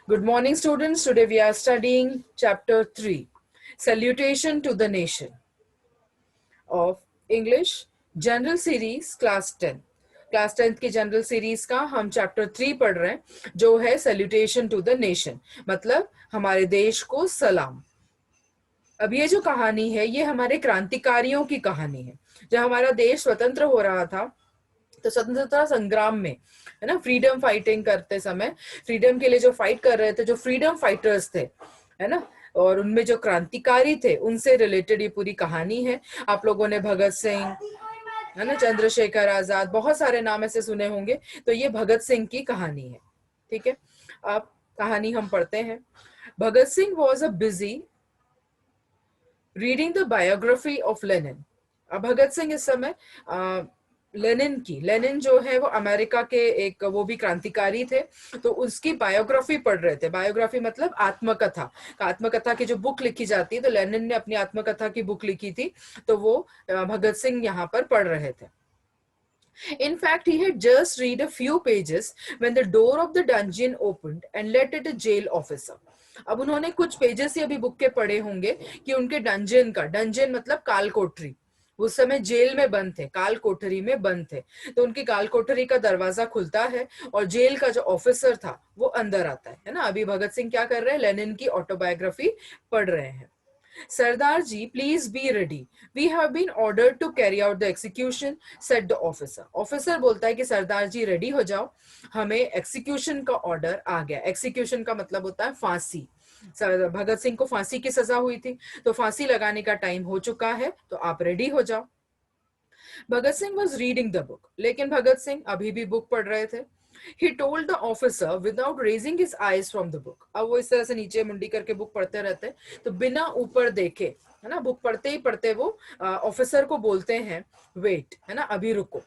Good morning, students. Today we are studying chapter 3, Salutation to the Nation of English General Series Class 10. Class 10th की general series का हम chapter 3 पढ़ रहे हैं जो है सैल्यूटेशन टू द नेशन, मतलब हमारे देश को सलाम। अब ये जो कहानी है ये हमारे क्रांतिकारियों की कहानी है। जब हमारा देश स्वतंत्र हो रहा था तो स्वतंत्रता संग्राम में, है ना, फ्रीडम फाइटिंग करते समय, फ्रीडम के लिए जो फाइट कर रहे थे, जो फ्रीडम फाइटर्स थे, है ना, और उनमें जो क्रांतिकारी थे, उनसे रिलेटेड ये पूरी कहानी है। आप लोगों ने भगत सिंह, है ना, चंद्रशेखर आजाद, बहुत सारे नाम ऐसे सुने होंगे। तो ये भगत सिंह की कहानी है। ठीक है, अब कहानी हम पढ़ते हैं। Bhagat Singh was a busy reading the biography of Lenin. अब भगत सिंह इस समय लेनिन जो है वो अमेरिका के एक, वो भी क्रांतिकारी थे, तो उसकी बायोग्राफी पढ़ रहे थे। बायोग्राफी मतलब आत्मकथा। आत्मकथा की जो बुक लिखी जाती है, तो लेनिन ने अपनी आत्मकथा की बुक लिखी थी, तो वो भगत सिंह यहाँ पर पढ़ रहे थे। In fact, he had just read a few pages when the door of the dungeon opened and let in a jail officer. अब उन्होंने कुछ पेजेस ही अभी बुक के पढ़े होंगे कि उनके डंजन मतलब काल कोठरी, उस समय जेल में बंद थे, काल कोठरी में बंद थे। तो उनकी काल कोठरी का दरवाजा खुलता है और जेल का जो ऑफिसर था वो अंदर आता है ना। अभी भगत सिंह क्या कर रहे हैं? लेनिन की ऑटोबायोग्राफी पढ़ रहे हैं। Sardar ji, please be ready. We have been ordered to carry out the execution, said the officer. Officer बोलता है कि सरदार जी रेडी हो जाओ, हमें एक्सिक्यूशन का ऑर्डर आ गया। एक्सिक्यूशन का मतलब होता है फांसी। भगत सिंह को फांसी की सजा हुई थी, तो फांसी लगाने का टाइम हो चुका है, तो आप रेडी हो जाओ। Bhagat Singh was reading the book, लेकिन भगत सिंह अभी भी बुक पढ़ रहे थे। He told the officer without raising his eyes from the book. अब वो इस तरह से नीचे मुंडी करके बुक पढ़ते रहते हैं, तो बिना ऊपर देखे, है ना, बुक पढ़ते ही पढ़ते वो ऑफिसर को बोलते हैं वेट, है ना, अभी रुको।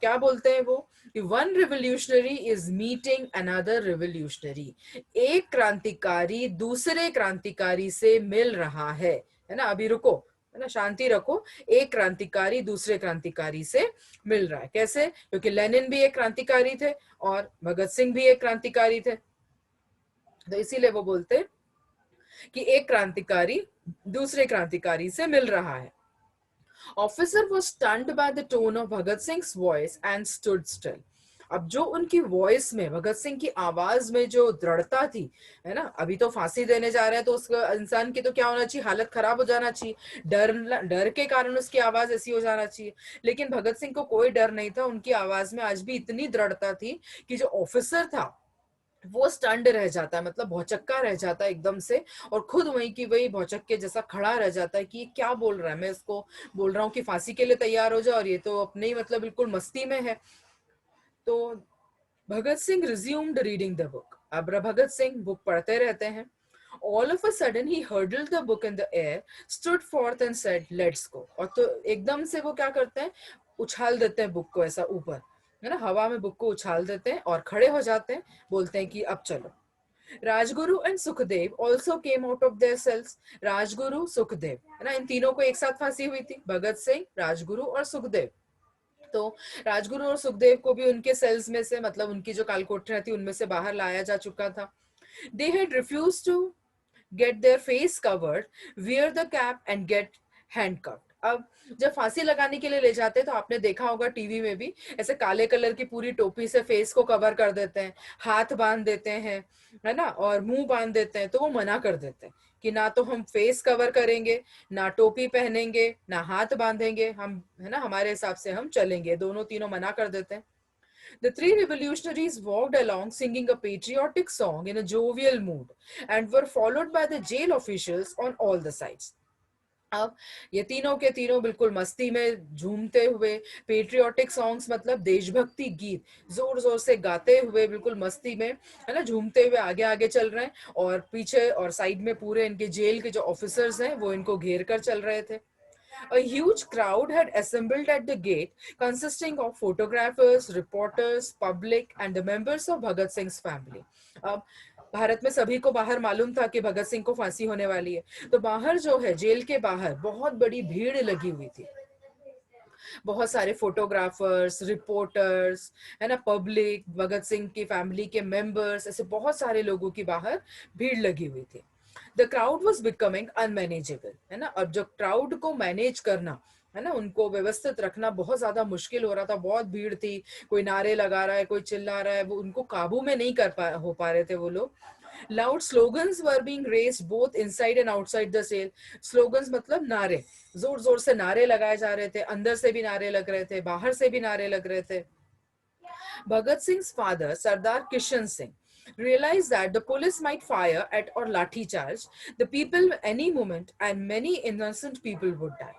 क्या बोलते हैं वो? One revolutionary is meeting another revolutionary. एक क्रांतिकारी दूसरे क्रांतिकारी से मिल रहा है ना, अभी रुको, है ना, शांति रखो। एक क्रांतिकारी दूसरे क्रांतिकारी से मिल रहा है। कैसे? क्योंकि लेनिन भी एक क्रांतिकारी थे और भगत सिंह भी एक क्रांतिकारी थे, तो इसीलिए वो बोलते कि एक क्रांतिकारी दूसरे क्रांतिकारी से मिल रहा है। Officer was stunned by the tone of Bhagat Singh's voice and stood still. अब जो उनकी वॉइस में, भगत सिंह की आवाज में जो दृढ़ता थी, है ना, अभी तो फांसी देने जा रहे हैं, तो उस इंसान की तो क्या होना चाहिए? हालत खराब हो जाना चाहिए, डर के कारण उसकी आवाज ऐसी हो जाना चाहिए। लेकिन भगत सिंह को कोई डर नहीं था, उनकी आवाज में आज भी इतनी दृढ़ता थी कि जो ऑफिसर था वो स्टंड रह जाता है, मतलब भौचक्का रह जाता है एकदम से, और खुद वही की वही भौचक्के जैसा खड़ा रह जाता है कि ये क्या बोल रहा है। मैं इसको बोल रहा हूँ कि फांसी के लिए तैयार हो जाए और ये तो अपने ही मतलब बिल्कुल मस्ती में है। तो Bhagat Singh resumed reading the book. अब भगत सिंह बुक पढ़ते रहते हैं। All of a sudden he hurled the book in the air, stood forth and said, "Let's go." और तो एकदम से वो क्या करते हैं? उछाल देते हैं बुक को ऐसा ऊपर, है ना, हवा में बुक को उछाल देते हैं और खड़े हो जाते हैं, बोलते हैं कि अब चलो। Rajguru and Sukhdev also came out of their cells. Rajguru, Sukhdev, है ना, इन तीनों को एक साथ फांसी हुई थी, भगत सिंह, राजगुरु और सुखदेव। तो राजगुरु और सुखदेव को भी उनके सेल्स में से, मतलब उनकी जो कालकोठरियां थी उनमें से बाहर लाया जा चुका था। They had refuse to get their face covered, wear the cap and get handcuffed. अब जब फांसी लगाने के लिए ले जाते हैं तो आपने देखा होगा टीवी में भी, ऐसे काले कलर की पूरी टोपी से फेस को कवर कर देते हैं, हाथ बांध देते हैं, है ना, और मुंह बांध देते हैं। तो वो मना कर देते हैं कि ना तो हम फेस कवर करेंगे, ना टोपी पहनेंगे, ना हाथ बांधेंगे, हम, है ना, हमारे हिसाब से हम चलेंगे। दोनों तीनों मना कर देते हैं। The three revolutionaries walked along singing a patriotic song in a jovial mood and were followed by the jail officials on all the sides. अब ये तीनों के तीनों बिल्कुल मस्ती में झूमते हुए, पेट्रियोटिक सॉन्ग्स मतलब देशभक्ति गीत जोर जोर से गाते हुए, बिल्कुल मस्ती में, है ना, झूमते हुए आगे आगे चल रहे हैं, और पीछे और साइड में पूरे इनके जेल के जो ऑफिसर्स हैं वो इनको घेर कर चल रहे थे। A huge crowd had assembled at the gate, consisting of photographers, reporters, public, and the members of Bhagat Singh's family. अब भारत में सभी को बाहर मालूम था कि भगत सिंह को फांसी होने वाली है, तो बाहर जो है, जेल के बाहर बहुत बड़ी भीड़ लगी हुई थी। बहुत सारे फोटोग्राफर्स, रिपोर्टर्स, है ना, पब्लिक, भगत सिंह की फैमिली के मेंबर्स, ऐसे बहुत सारे लोगों की बाहर भीड़ लगी हुई थी. The crowd was becoming unmanageable, है ना. अब जो क्राउड को मैनेज करना, है ना, उनको व्यवस्थित रखना बहुत ज्यादा मुश्किल हो रहा था. बहुत भीड़ थी, कोई नारे लगा रहा है, कोई चिल्ला रहा है, वो उनको काबू में नहीं हो पा रहे थे वो लोग. Loud slogans were being raised both inside and outside the jail. Slogans मतलब नारे, जोर जोर से नारे लगाए जा रहे थे, अंदर से भी नारे लग रहे थे, बाहर से भी नारे लग रहे थे. Bhagat Singh's father, Sardar Kishan Singh, realized that the police might fire at or lathi charge the people any moment and many innocent people would die.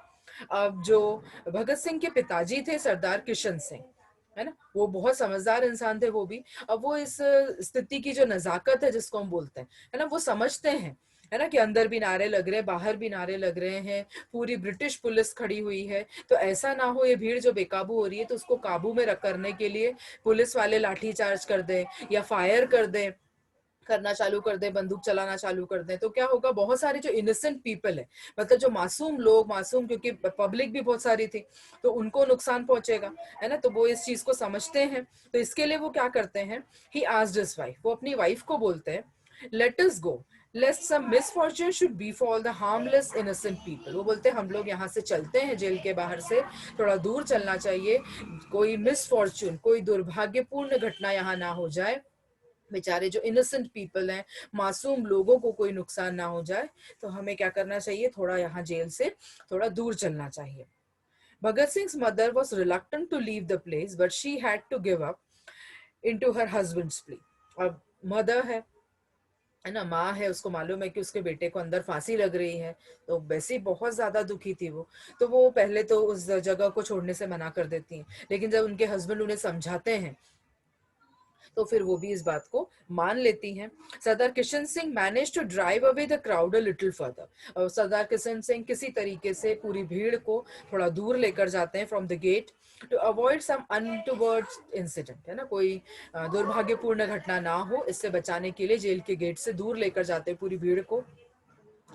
अब जो भगत सिंह के पिताजी थे सरदार किशन सिंह, है ना, वो बहुत समझदार इंसान थे वो भी. अब वो इस स्थिति की जो नजाकत है जिसको हम बोलते हैं, है ना, वो समझते हैं, है ना, कि अंदर भी नारे लग रहे हैं, बाहर भी नारे लग रहे हैं, पूरी ब्रिटिश पुलिस खड़ी हुई है, तो ऐसा ना हो ये भीड़ जो बेकाबू हो रही है तो उसको काबू में रख करने के लिए पुलिस वाले लाठी चार्ज कर दें या फायर कर दें, करना चालू कर दे, बंदूक चलाना चालू कर दे, तो क्या होगा, बहुत सारे जो इनोसेंट पीपल है, मतलब जो मासूम लोग, मासूम क्योंकि पब्लिक भी बहुत सारी थी, तो उनको नुकसान पहुंचेगा, है ना. तो वो इस चीज को समझते हैं, तो इसके लिए वो क्या करते हैं, ही आस्क्ड हिज वाइफ, वो अपनी वाइफ को बोलते हैं, let us go lest some misfortune should befall the harmless innocent people. वो बोलते हैं हम लोग यहाँ से चलते हैं, जेल के बाहर से थोड़ा दूर चलना चाहिए, कोई मिसफॉर्च्यून, कोई दुर्भाग्यपूर्ण घटना यहाँ ना हो जाए, बेचारे जो इनोसेंट पीपल हैं, मासूम लोगों को कोई नुकसान ना हो जाए, तो हमें क्या करना चाहिए, थोड़ा यहाँ जेल से थोड़ा दूर चलना चाहिए. Bhagat Singh's mother was reluctant to leave the place, but she had to give up into her husband's plea. अब मदर है ना, माँ है, उसको मालूम है कि उसके बेटे को अंदर फांसी लग रही है, तो वैसे ही बहुत ज्यादा दुखी थी वो, तो वो पहले तो उस जगह को छोड़ने से मना कर देती हैं, लेकिन जब उनके हस्बैंड उन्हें समझाते हैं तो फिर वो भी इस बात को मान लेती हैं. Sardar Kishan Singh manage to drive away the crowd a little further, और सरदार किशन सिंह किसी तरीके से पूरी भीड़ को थोड़ा दूर लेकर जाते हैं from the gate to avoid some untoward incident, है ना, कोई दुर्भाग्यपूर्ण घटना ना हो, इससे बचाने के लिए जेल के गेट से दूर लेकर जाते हैं पूरी भीड़ को.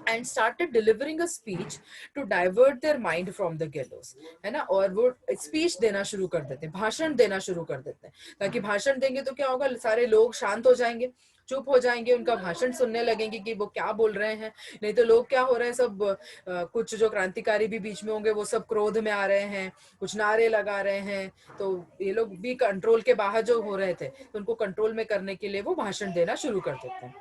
And started delivering a speech to divert their mind from the gallows, है ना, और वो स्पीच देना शुरू कर देते हैं, भाषण देना शुरू कर देते हैं, ताकि भाषण देंगे तो क्या होगा, सारे लोग शांत हो जाएंगे, चुप हो जाएंगे, उनका भाषण सुनने लगेंगे कि वो क्या बोल रहे हैं. नहीं तो लोग क्या हो रहे हैं, सब कुछ जो क्रांतिकारी भी बीच में होंगे वो सब क्रोध में आ रहे हैं, कुछ नारे लगा रहे हैं, तो ये लोग भी कंट्रोल के बाहर जो हो रहे थे, तो उनको कंट्रोल में करने के लिए वो भाषण देना शुरू कर देते हैं.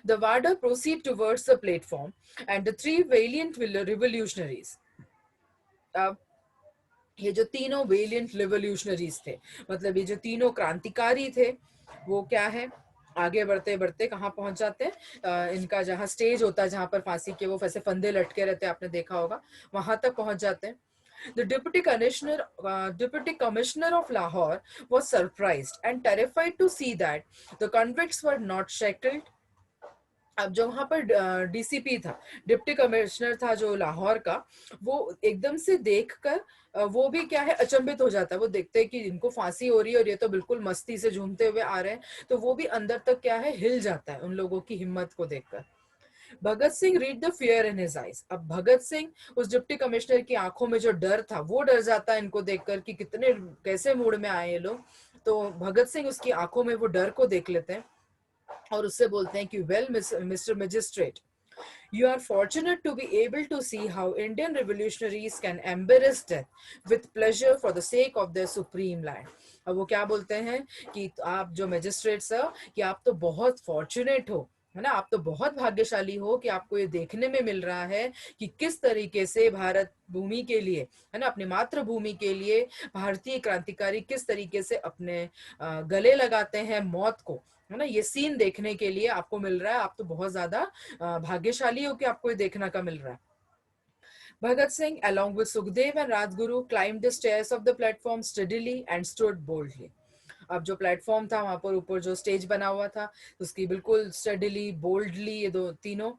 The warder proceed towards the platform and the three valiant revolutionaries. अब ये जो तीनों वेलियंट रिवोल्यूशनरीज थे, मतलब ये जो तीनों क्रांतिकारी थे, वो क्या है, आगे बढ़ते बढ़ते कहाँ पहुंच जाते हैं, इनका जहाँ स्टेज होता है, जहां पर फांसी के वो वैसे फंदे लटके रहते हैं, आपने देखा होगा, वहां तक पहुंच जाते हैं. The deputy commissioner of Lahore was surprised and terrified to see that the convicts were not shackled. अब जो वहां पर डीसीपी था, डिप्टी कमिश्नर था जो लाहौर का, वो एकदम से देखकर वो भी क्या है, अचंभित हो जाता है. वो देखते हैं कि इनको फांसी हो रही है और ये तो बिल्कुल मस्ती से झूमते हुए आ रहे हैं, तो वो भी अंदर तक क्या है, हिल जाता है उन लोगों की हिम्मत को देखकर. Bhagat Singh read the fear in his eyes. अब भगत सिंह, उस डिप्टी कमिश्नर की आंखों में जो डर था, वो डर जाता है इनको देखकर कि कितने कैसे मूड में आए ये लोग. तो भगत सिंह उसकी आंखों में वो डर को देख लेते हैं और उससे बोलते हैं कि well mister magistrate, you are fortunate to be able to see how Indian revolutionaries can embrace death with pleasure for the sake of their supreme land. अब वो क्या बोलते हैं कि आप जो मैजिस्ट्रेट सर, कि आप तो बहुत फॉर्चुनेट हो, है ना, आप तो बहुत भाग्यशाली हो कि आपको ये देखने में मिल रहा है कि किस तरीके से भारत भूमि के लिए, है ना, अपनी मातृभूमि के लिए भारतीय क्रांतिकारी किस तरीके से अपने गले लगाते हैं मौत को, है ना. ये सीन देखने के लिए आपको मिल रहा है, आप तो बहुत ज्यादा भाग्यशाली हो कि आपको ये देखने का मिल रहा है. Bhagat Singh, along with Sukhdev and Rajguru, climbed the stairs of the platform steadily and stood boldly. अब जो प्लेटफॉर्म था वहां पर ऊपर जो स्टेज बना हुआ था, उसकी बिल्कुल स्टडीली बोल्डली ये दो तीनों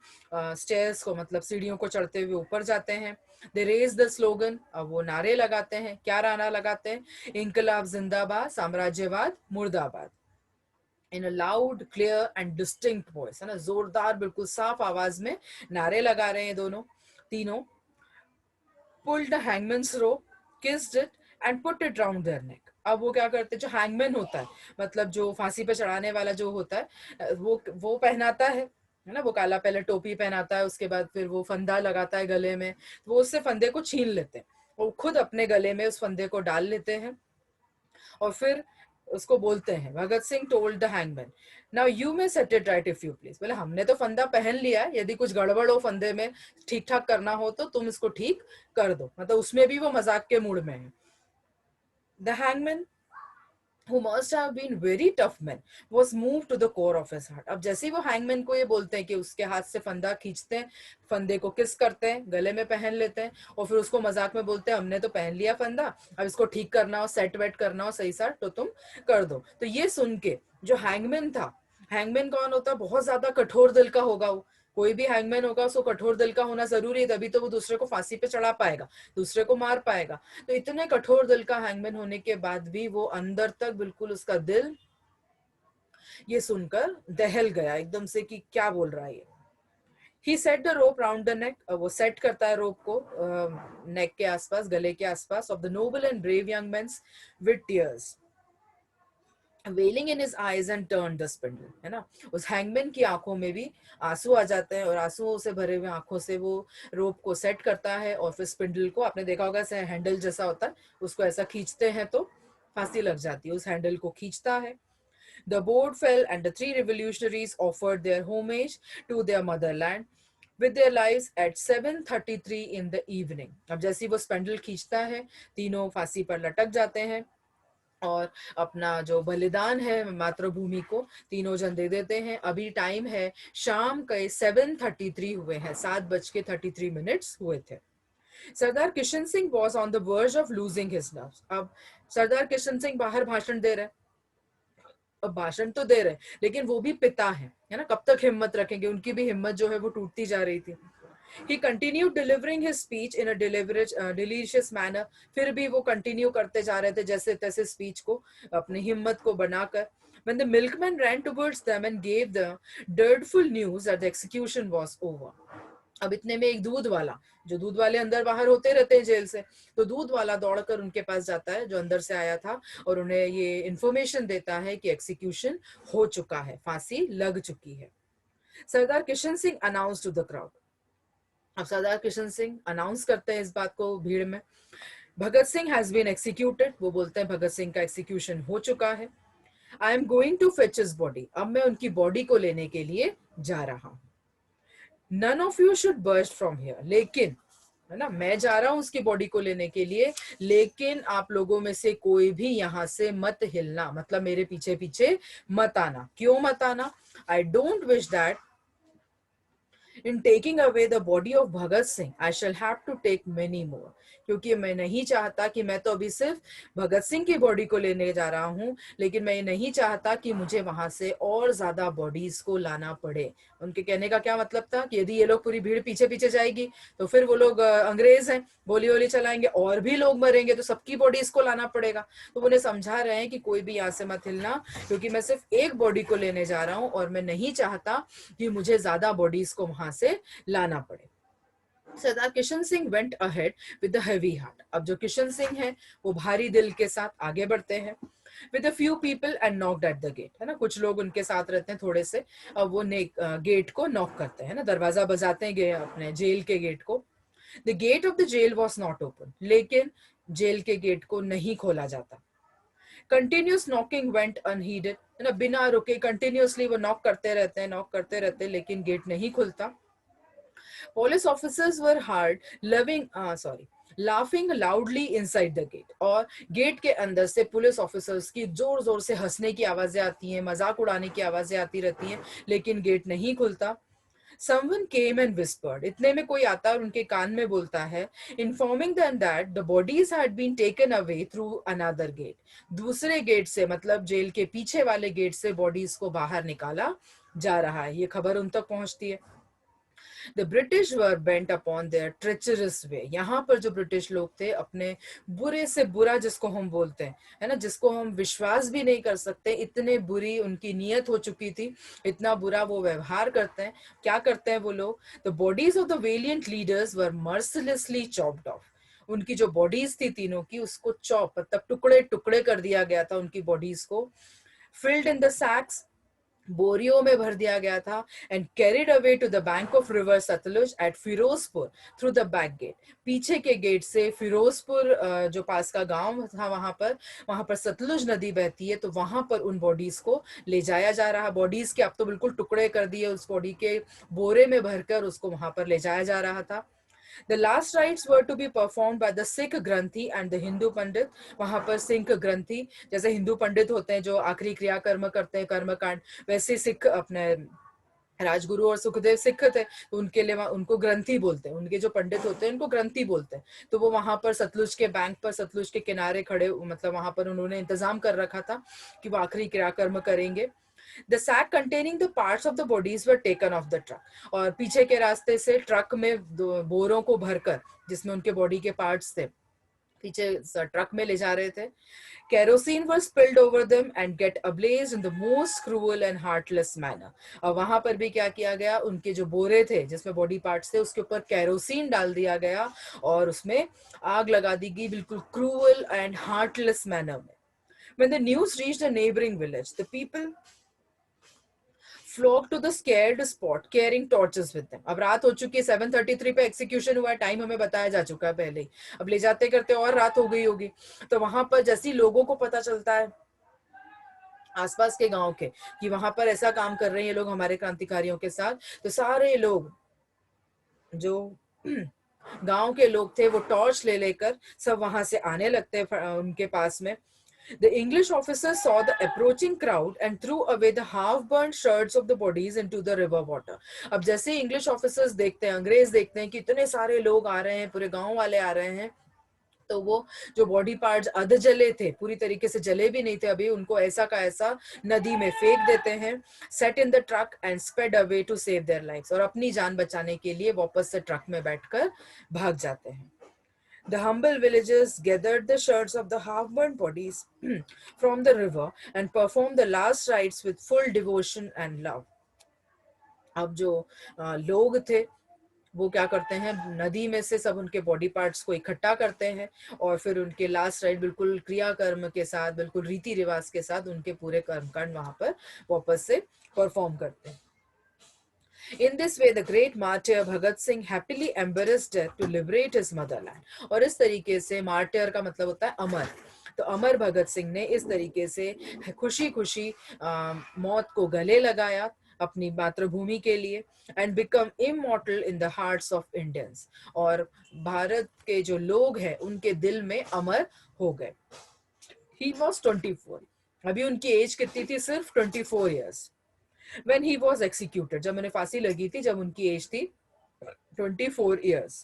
स्टेयर्स को, मतलब सीढ़ियों को चढ़ते हुए ऊपर जाते हैं. They raise the slogan. अब वो नारे लगाते हैं. क्या नारा लगाते हैं? इंकलाब जिंदाबाद, साम्राज्यवाद मुर्दाबाद. In a loud clear and distinct voice, है ना, जोरदार बिल्कुल साफ आवाज में नारे लगा रहे हैं दोनों तीनों. Pulled hangman's rope. kissed it and put it round their neck. अब वो क्या करते हैं, जो हैंगमैन होता है, मतलब जो फांसी पे चढ़ाने वाला जो होता है, वो पहनाता है ना, वो काला पहले टोपी पहनाता है, उसके बाद फिर वो फंदा लगाता है गले में, तो वो उससे फंदे को छीन लेते हैं, वो खुद अपने गले में उस फंदे को डाल लेते हैं और फिर उसको बोलते हैं, Bhagat Singh told the hangman, now you may set it right if you please. बोले हमने तो फंदा पहन लिया है, यदि कुछ गड़बड़ हो फंदे में, ठीक ठाक करना हो तो तुम इसको ठीक कर दो, मतलब उसमें भी वो मजाक के मूड में है। The hangman who must have been very tough man was moved to the core of his heart। अब जैसे ही वो हैंगमैन को ये बोलते हैं कि उसके हाथ से फंदा खींचते हैं, फंदे को किस करते हैं, गले में पहन लेते हैं और फिर उसको मजाक में बोलते हैं हमने तो पहन लिया फंदा, अब इसको ठीक करना हो, सेट वेट करना हो सही साट तो तुम कर दो। तो ये सुन के जो हैंगमैन था, हैंगमैन कौन होता है, बहुत ज्यादा कठोर दिल का होगा वो, कोई भी हैंगमैन होगा उसको कठोर दिल का होना जरूरी है, तभी तो वो दूसरे को फांसी पे चढ़ा पाएगा, दूसरे को मार पाएगा। तो इतने कठोर दिल का हैंगमैन होने के बाद भी वो अंदर तक बिल्कुल उसका दिल ये सुनकर दहल गया एकदम से कि क्या बोल रहा है ये। He set the rope round the neck, वो सेट करता है रोप को नेक के आसपास, गले के आसपास, of the noble and brave young men with tears welling in his eyes and turn the spindle, है ना, उस हैंगमैन की आंखों में भी आंसू आ जाते हैं और आंसुओं से भरे हुए आंखों से वो रोप को सेट करता है और फिर स्पिंडल को, आपने देखा होगा ऐसे हैंडल जैसा होता है, उसको ऐसा खींचते हैं तो फांसी लग जाती है, उस हैंडल को खींचता है। The board fell and the three revolutionaries offered their homage to their motherland with their lives at 7:33 in the evening। अब जैसे वो स्पेंडल खींचता है, तीनों फांसी पर लटक जाते हैं और अपना जो बलिदान है मातृभूमि को तीनों जन दे देते हैं। अभी टाइम है शाम के 7:33 हुए हैं, 7:33 हुए थे। Sardar Kishan Singh was on the verge of losing his nerves. अब सरदार किशन सिंह बाहर भाषण दे रहे हैं, अब भाषण तो दे रहे हैं लेकिन वो भी पिता है ना, कब तक हिम्मत रखेंगे, उनकी भी हिम्मत जो है वो टूटती जा रही थी। He continued delivering his speech in a delicious manner। फिर भी वो कंटिन्यू करते जा रहे थे जैसे तैसे स्पीच को, अपनी हिम्मत को बनाकर। When the milkman ran towards them and gave the dreadful news that the execution was over। अब इतने में एक दूध वाला, जो दूध वाले अंदर बाहर होते रहते हैं जेल से, तो दूध वाला दौड़कर उनके पास जाता है जो अंदर से आया था और उन्हें ये इंफॉर्मेशन देता है कि एक्सिक्यूशन हो चुका है, फांसी लग चुकी है। Sardar Kishan Singh announce to the crowd. अब सरदार किशन सिंह अनाउंस करते हैं इस बात को भीड़ में, Bhagat Singh has been executed. वो बोलते हैं भगत सिंह का एक्सिक्यूशन हो चुका है। I am going to fetch his body. अब मैं उनकी बॉडी को लेने के लिए जा रहा हूं। None of you should burst from here. लेकिन, है ना, मैं जा रहा हूं उसकी बॉडी को लेने के लिए, लेकिन आप लोगों में से कोई भी यहां से मत हिलना, मतलब मेरे पीछे पीछे मत आना। क्यों मत आना? I don't wish that In taking away the body of Bhagat Singh, I shall have to take many more। क्योंकि मैं नहीं चाहता कि, मैं तो अभी सिर्फ भगत सिंह की बॉडी को लेने जा रहा हूं, लेकिन मैं ये नहीं चाहता कि मुझे वहां से और ज्यादा बॉडीज को लाना पड़े। उनके कहने का क्या मतलब था कि यदि ये लोग पूरी भीड़ पीछे पीछे जाएगी तो फिर वो लोग अंग्रेज हैं, गोली वोली चलाएंगे और भी लोग मरेंगे, तो सबकी बॉडीज को लाना पड़ेगा। तो उन्हें समझा रहे हैं कि कोई भी यहाँ से मत हिलना, क्योंकि मैं सिर्फ एक बॉडी को लेने जा रहा हूँ और मैं नहीं चाहता कि मुझे ज्यादा बॉडीज को वहां से लाना पड़े। Sardar Kishan Singh went ahead with the heavy heart. अब जो किशन सिंह है वो भारी दिल के साथ आगे बढ़ते हैं। With a few people and knocked at the gate, है ना, कुछ लोग उनके साथ रहते हैं थोड़े से, अब वो गेट को नॉक करते हैं ना, दरवाजा बजाते हैं अपने जेल के गेट को। The gate of the jail was not open. लेकिन जेल के गेट को नहीं खोला जाता। कंटिन्यूस नॉकिंग वेंट अनहीडेड, है ना, बिना रुके कंटिन्यूसली वो नॉक करते रहते हैं, लेकिन गेट नहीं खुलता। Police officers were heard laughing loudly inside the gate। और गेट के अंदर से पुलिस ऑफिसर्स की जोर जोर से हंसने की आवाजें आती हैं, मजाक उड़ाने की आवाजें आती रहती हैं, लेकिन गेट नहीं खुलता। Someone came and whispered। इतने में कोई आता और उनके कान में बोलता है, informing them that the bodies had been taken away through another gate। दूसरे गेट से, मतलब जेल के पीछे वाले गेट से बॉडीज को बाहर निकाला जा रहा है। ये खबर उन तक पहुंचती है। The British were bent upon their treacherous way। यहाँ पर जो ब्रिटिश लोग थे, अपने बुरे से बुरा जिसको हम बोलते हैं, है ना, जिसको हम विश्वास भी नहीं कर सकते, इतने बुरी उनकी नीयत हो चुकी थी, इतना बुरा वो व्यवहार करते हैं। क्या करते हैं वो लोग? The bodies of the valiant leaders were mercilessly chopped off। उनकी जो बॉडीज थी तीनों की, उसको चॉप मतलब टुकड़े टुकड़े कर दिया गया था उनकी बॉडीज को, फिल्ड इन द सैक्स, बोरियों में भर दिया गया था, and carried away to the bank of river Sutlej at Firozpur through the back gate. पीछे के गेट से फिरोजपुर जो पास का गांव था वहां पर सतलुज नदी बहती है, तो वहां पर उन बॉडीज को ले जाया जा रहा, बॉडीज के अब तो बिल्कुल टुकड़े कर दिए, उस बॉडी के बोरे में भरकर उसको वहां पर ले जाया जा रहा था। The last rites were to be performed by the Sikh Granthi and the Hindu Pandit. वहां पर सिख ग्रंथी, जैसे हिंदू पंडित होते हैं जो आखिरी क्रिया कर्म करते हैं कर्म कांड, वैसे सिख अपने राजगुरु और सुखदेव सिख थे, तो उनके लिए उनको ग्रंथी बोलते हैं, उनके जो पंडित होते हैं उनको ग्रंथी बोलते हैं। तो वो वहां पर सतलुज के बैंक पर, सतलुज के किनारे खड़े, मतलब वहां पर उन्होंने इंतजाम कर रखा था कि वो आखिरी क्रियाकर्म करेंगे। The sack containing the parts of the bodies were taken off the truck. और पीछे के रास्ते से ट्रक में बोरों को भरकर, जिसमें उनके बॉडी के पार्ट्स थे, पीछे ट्रक में ले जा रहे थे। Kerosene was spilled over them and get ablaze in the most cruel and heartless manner. और वहां पर भी क्या किया गया, उनके जो बोरे थे जिसमें बॉडी पार्ट्स थे, उसके ऊपर केरोसिन डाल दिया गया और उसमें आग लगा दी गई, बिल्कुल क्रूअल एंड हार्टलेस मैनर में। When the news reached a neighboring village, the people flock to the scared spot carrying torches with them. अब रात हो चुकी है, 7:33 पे एग्जीक्यूशन हुआ है, टाइम हमें बताया जा चुका है पहले ही, अब ले जाते करते और रात हो गई होगी। तो वहां पर जैसे लोगों को पता चलता है आसपास के गांव के कि वहां पर ऐसा काम कर रहे हैं ये लोग हमारे क्रांतिकारियों के साथ, तो सारे लोग जो गांव के लोग थे वो टॉर्च ले लेकर सब वहां से आने लगते हैं उनके पास में। The English officers saw the approaching crowd and threw away the half-burned shards of the bodies into the river water. अब जैसे इंग्लिश ऑफिसर्स देखते हैं, अंग्रेज देखते हैं कि इतने सारे लोग आ रहे हैं, पूरे गांव वाले आ रहे हैं, तो वो जो बॉडी पार्ट्स अध जले थे, पूरी तरीके से जले भी नहीं थे अभी, उनको ऐसा का ऐसा नदी में फेंक देते हैं। Set in the truck and sped away to save their lives, और अपनी जान बचाने के लिए वापस से ट्रक में बैठकर भाग जाते हैं। The humble villagers gathered the shards of the half-burnt bodies from the river and performed the last rites with full devotion and love. अब जो लोग थे वो क्या करते हैं, नदी में से सब उनके बॉडी पार्ट्स को इकट्ठा करते हैं और फिर उनके लास्ट राइट बिल्कुल क्रिया कर्म के साथ, बिल्कुल रीति रिवाज के साथ उनके पूरे कर्मकांड वहां पर वापस से परफॉर्म करते हैं। In this way, the great martyr Bhagat Singh happily embraced death to liberate his motherland. और इस तरीके से मार्टियर का मतलब होता है अमर, तो अमर भगत सिंह ने इस तरीके से खुशी खुशी मौत को गले लगाया अपनी मातृभूमि के लिए, and become immortal in the hearts of Indians, और भारत के जो लोग हैं उनके दिल में अमर हो गए। He was 24. अभी उनकी एज कितनी थी, सिर्फ 24 years. When he was executed, जब उन्हें फांसी लगी थी, जब उनकी एज थी 24 years.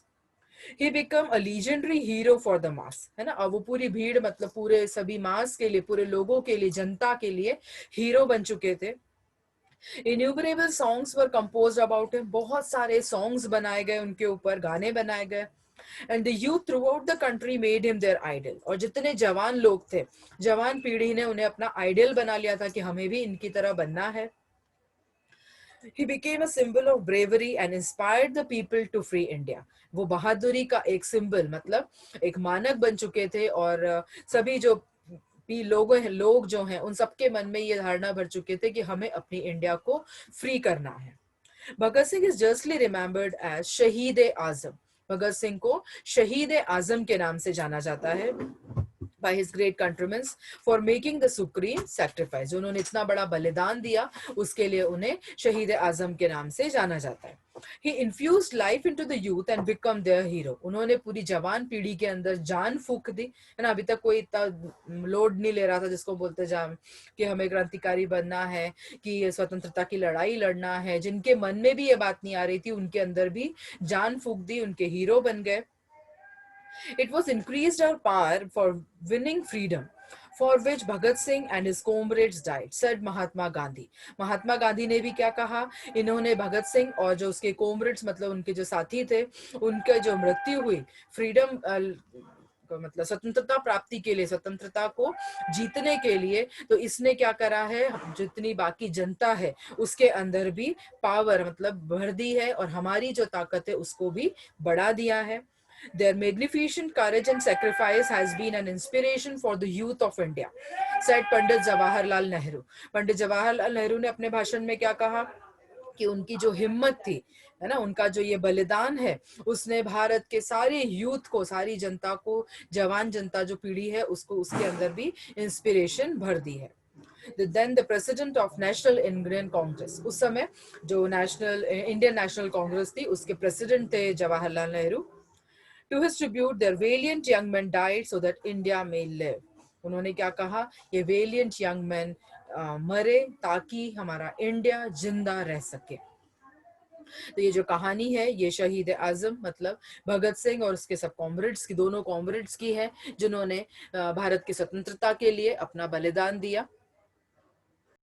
He became a legendary hero for the mass, है ना। अब वो पूरी भीड़, मतलब पूरे सभी मास के लिए, पूरे लोगों के लिए, जनता के लिए हीरो बन चुके थे। Innumerable songs were composed about him, बहुत सारे songs बनाए गए उनके ऊपर, गाने बनाए गए। And the youth throughout the country made him their idol. और जितने जवान लोग थे, जवान पीढ़ी ने उन्हें अपना आइडल बना लिया था कि हमें भी इनकी तरह बनना है। He became a symbol of bravery and inspired the people to free India. वो बहादुरी का एक सिंबल, मतलब एक मानक बन चुके थे, और सभी जो भी लोग जो हैं उन सबके मन में ये धारणा भर चुके थे कि हमें अपनी इंडिया को फ्री करना है। Bhagat Singh is justly remembered as Shaheed e आजम। भगत सिंह को शहीद ए आजम के नाम से जाना जाता है by his great countrymen for making the supreme sacrifice. उन्होंने इतना बड़ा बलिदान दिया, उसके लिए उन्हें शहीद आजम के नाम से जाना जाता है। He infused life into the youth and become their hero. उन्होंने पूरी जवान पीढ़ी के अंदर जान फूंक दी, है ना। अभी तक कोई इतना लोड नहीं ले रहा था जिसको बोलते जान कि हमें क्रांतिकारी बनना है, कि स्वतंत्रता की लड़ाई लड़ना है। जिनके मन में भी ये बात नहीं आ रही थी, उनके अंदर भी जान फूंक दी, उनके हीरो बन गए। It was increased our power for winning freedom, for which Bhagat Singh and his comrades died, said Mahatma Gandhi. Mahatma Gandhi ने भी क्या कहा, इन्होंने भगत सिंह और जो उसके comrades, मतलब उनके जो साथी थे, उनके जो मृत्यु हुई फ्रीडम मतलब स्वतंत्रता प्राप्ति के लिए, स्वतंत्रता को जीतने के लिए, तो इसने क्या करा है, जितनी बाकी जनता है उसके अंदर भी पावर मतलब भर दी है, और हमारी जो ताकत है उसको भी बढ़ा दिया है। Their magnificent courage and sacrifice has been an inspiration for the youth of India, said Pandit Jawaharlal Nehru. Pandit Jawaharlal Nehru ने अपने भाषण में क्या कहा कि उनकी जो हिम्मत थी, है ना, उनका जो ये बलिदान है, उसने भारत के सारे यूथ को, सारी जनता को, जवान जनता जो पीढ़ी है उसको, उसके अंदर भी इंस्पिरेशन भर दी है. Then the president of National Indian Congress, उस समय जो नेशनल इंडियन नेशनल कांग्रेस थी उसके प्रेसिडेंट थे Jawaharlal Nehru. To his tribute, their valiant young men died so that India may live. उन्होंने क्या कहा, ये valiant young men मरे ताकि हमारा इंडिया जिंदा रह सके. तो ये जो कहानी है ये शहीद आजम मतलब भगत सिंह और उसके सब कॉमरेड्स की, दोनों कॉमरेड्स की है जिन्होंने भारत की स्वतंत्रता के लिए अपना बलिदान दिया.